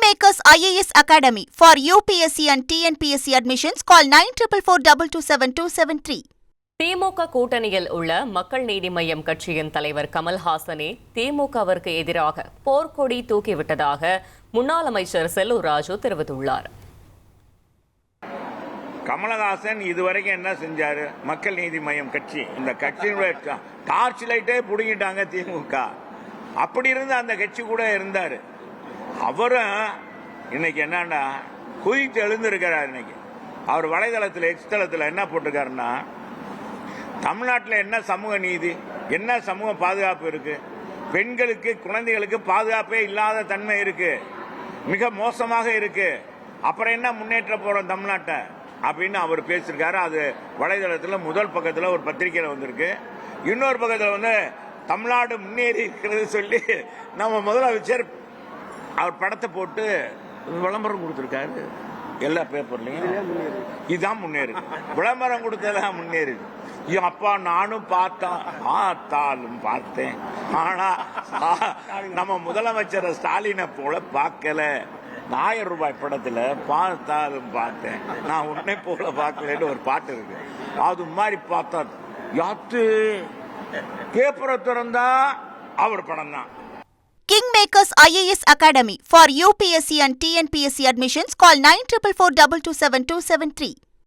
Kingmakers IAS Academy for UPSC and TNPSC admissions. Call 9442272273. திமுக கூட்டணியில் உள்ள மக்கள் நீதி மய்யம் கட்சியின் தலைவர் கமல்ஹாசனே திமுகவிற்கு எதிராக போர்க்கொடி தூக்கிவிட்டதாக முன்னாள் அமைச்சர் செல்லூர் ராஜு தெரிவித்துள்ளார். கமலஹாசன் இதுவரைக்கும் என்ன செஞ்சாரு? மக்கள் நீதி மய்யம் கட்சி, இந்த கட்சியினுடைய டார்ச் லைட்டே புடுங்கிட்டாங்க திமுக. அப்படி இருந்த அந்த கட்சி கூட இருந்தாரு. அவரும் இன்னைக்கு என்னன்னா குதித்து எழுந்திருக்கிறார். இன்னைக்கு அவர் வலைதளத்தில் எக்ஸ் தளத்தில் என்ன போட்டிருக்காருன்னா, தமிழ்நாட்டில் என்ன சமூக நீதி, என்ன சமூக பாதுகாப்பு இருக்கு, பெண்களுக்கு குழந்தைகளுக்கு பாதுகாப்பே இல்லாத தன்மை இருக்கு, மிக மோசமாக இருக்கு, அப்புறம் என்ன முன்னேற்ற போறோம் தமிழ்நாட்டை அப்படின்னு அவர் பேசியிருக்காரு. அது வலைதளத்தில் முதல் பக்கத்தில் ஒரு பத்திரிகையில் வந்திருக்கு. இன்னொரு பக்கத்தில் தமிழ்நாடு முன்னேறி இருக்கிறது சொல்லி நம்ம முதலமைச்சர் அவர் படத்தை போட்டு விளம்பரம் கொடுத்திருக்காரு எல்லா பேப்பர்லயும். இதுதான் முன்னேறு, விளம்பரம் கொடுத்ததான் முன்னேறு. அப்பா நானும் பார்த்தாலும் பார்த்தேன், ஆனா நம்ம முதலமைச்சர் ஸ்டாலினை போல பார்க்கல. 1000 ரூபாய் படத்துல பார்த்தாலும் பார்த்தேன், நான் உன்னை போல பார்க்கலன்னு ஒரு பாட்டு இருக்கு. அது மாதிரி பார்த்தா யாத்து பேப்பரை திறந்தா அவர் படம் தான். Kingmakers IAS Academy for UPSC and TNPSC admissions. Call 9442272273.